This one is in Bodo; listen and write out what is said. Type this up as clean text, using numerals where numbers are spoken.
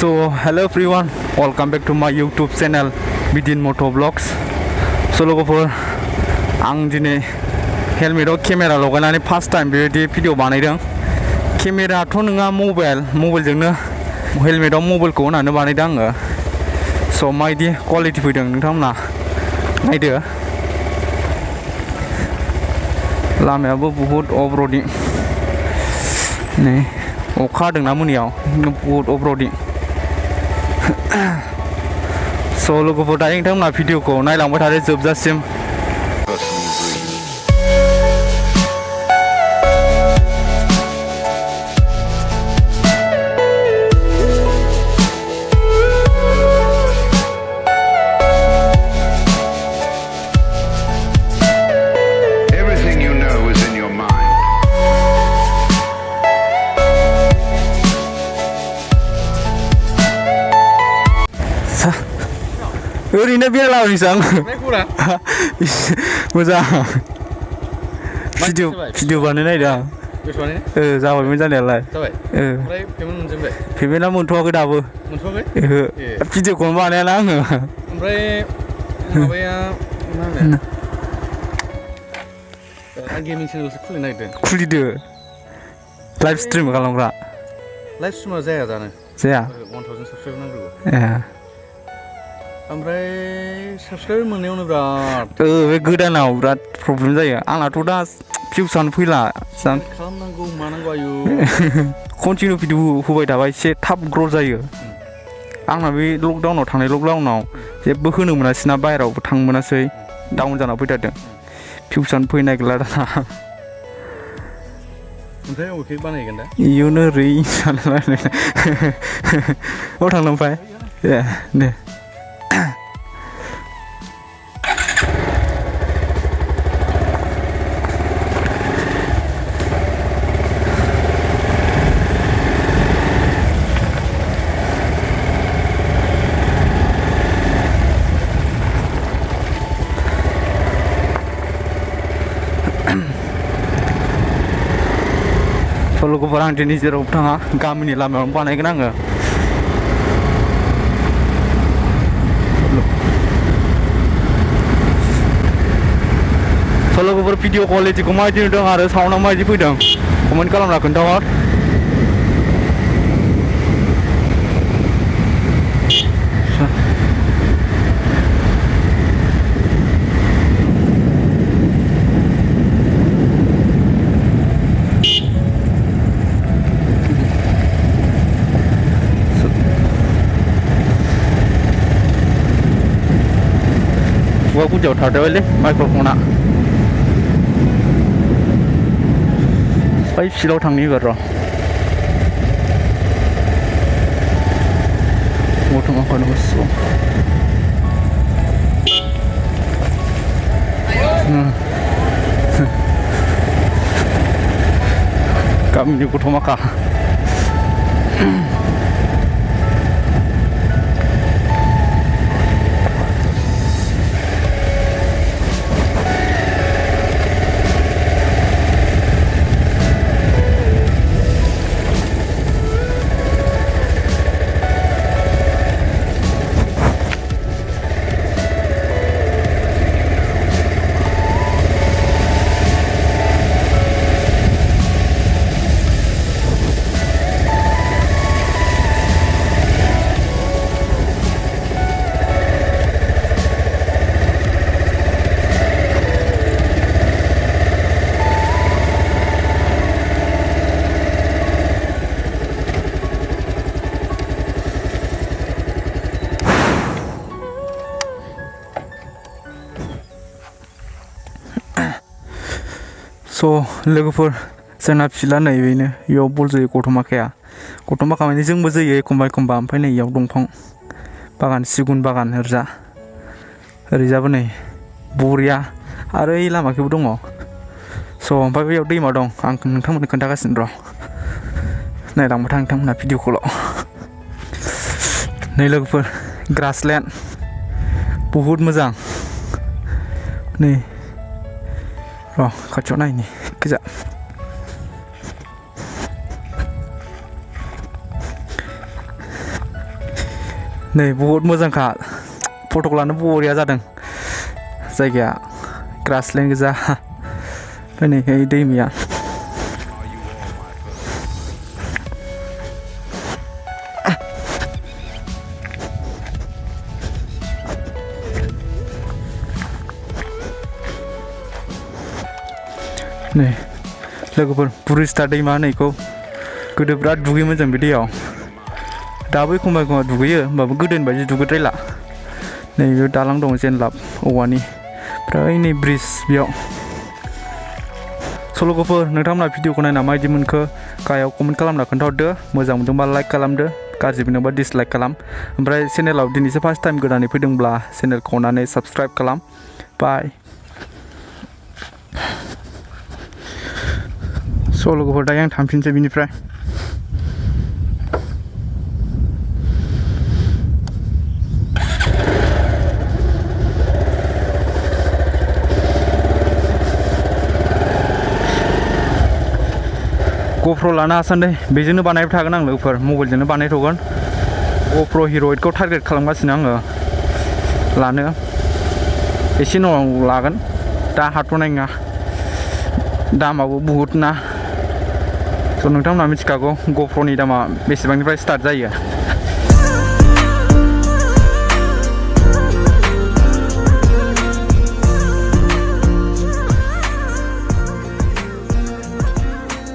So hello everyone, welcome back to my YouTube channel Bidin Moto Vlogs. So lwgwpwr आं दिनै हेलमेटाव केमेरा लगायनानै फार्स्ट टाइम बेबायदि भिडिअ बानायदों। केमेराथ' नङा मबाइलजोंनो हेलमेटाव मबाइलखौ होनानै बानायदों आङो। स' माबायदि क्वालिटि फैदों नोंथांमोना नायदो। लामायाबो बुहुत अफर'डिं। नै अखा हादोंना मोनायाव बुहुत अफर'डिं। स' लwgwpwr दायो नोंथांमोना भिडिअखौ नायलांबाय थादो जोबजासिम। ओरैनो बेरायलाबायनोसै आं मोजां भिडिअ बानायनो नायदों आं। जाबायमोन जानायालाय। पेमेन्टआ मोनथ'वाखै दाबो। भिडिअखौनो बानायाना आङो। ओमफ्राय माबाया मा होनो गेमिं चेनेलसो खुलिनो नागिरदों। खुलिदो लाइभ स्ट्रिम खालामग्रा। लाइभ स्ट्रिमा जाया जानो? जाया। 1000 साबस्क्राइबार नांगौ। ओमफ्राय साबस्क्राइबार मोननायावनो बिराद बे गोदानाव बिराद प्रब्लेम जायो। आंनाथ' दा भिउसानो फैला। खालामनांगौ मानांगौ आयु कन्टिनिउ भिडिअ होबाय थाबा एसे थाब ग्र' जायो। आंना बे थांनाय लकडाउनाव जेबो होनो मोनासै ना, बाहेरायावबो थांनो मोनासै, डाउन जाना फैथारदों। भिउसानो फैनो नागिरला दाना। ओमफ्राय अबेखै बानायगोन दा? इयुन ओरै सानलाय अबाव थांनो ओमफ्राय दे लwgwpwr आं दिनै जेरावबो थाङा, गामिनि लामायावनो बानायगोन आङो। लwgwpwr भिडिअ क्वालिटिखौ माबायदि नुदों आरो साउन्डआ माबायदि फैदों कमेन्ट खालामना खोन्थाहर। खुगा गुदियाव थादोंलै माइक्र'फना। बै फिल्डआव थांनि एबार र'। मोथाङाखौनो गोसो गामिनि गथ' माखा। लोगोफोर जोंना फिल्डआ नैबेनो, इयाव बल जोयो गथ' माखाया माने जोंबो जोयो एखमबा ओमफ्राय नै इयाव दंफां बागान, सिगुन बागान ओरैजाबो नै बरिया आरो ओइ लामाखैबो दङ। ओमफ्राय बेयाव दैमा दं, आं नोंथांमोननो खोन्थागासिनो र'। नायलांबाय था नोंथांमोनहा भिडिअखौल'। नै लोगोफोर ग्रासलेण्ड बुहुत मोजां। नै र' खाथियाव नायनि गोजा। नै बहुत मोजांखा फटक लानो बरिया जादों जायगाया ग्रासलेन्ड गोजा ओमफ्राय नै दैमाया नै लोगोफोर बुरिस्ता दैमा होननायखौ गोदो बिराद दुगैयोमोन जों बे दैयाव दाबो एखमबा एखमबा दुगैयो होमबाबो गोदोनि बायदि दुगैद्रायला नै बेयाव दालां दं जेनलाब औवानि ओमफ्राय नै ब्रिज बेयाव स' लोगोफोर नोंथांमोना भिडिअखौ नायना माबायदि मोनखो गाहायाव कमेन्ट खालामना खोन्थाहरदो मोजां मोनदोंबा लाइक खालामदो गाज्रि मोनदोंबा डिसलाइक खालाम ओमफ्राय चेनेलाव दिनैसो फार्स्ट टाइम गोदानै फैदोंब्ला चेनेलखौ अननानै साबस्क्राइब खालाम बाय स' लोगोफोर दायो आं थांफिनसै बिनिफ्राय गप्र लानो आसान्दै बेजोंनो बानायबाय थागोन आं लोगोफोर मबाइलजोंनो बानायथ'गोन गप्र हिर' 8खौ टारगेट खालामगासिनो आङो लानो एसे उनाव लागोन दा हाथ'नाय नङा दामाबो बहुद ना स' नोंथांमोनहा मिथिखागौ गप्र'नि दामा बेसेबांनिफ्राय स्टार्ट जायो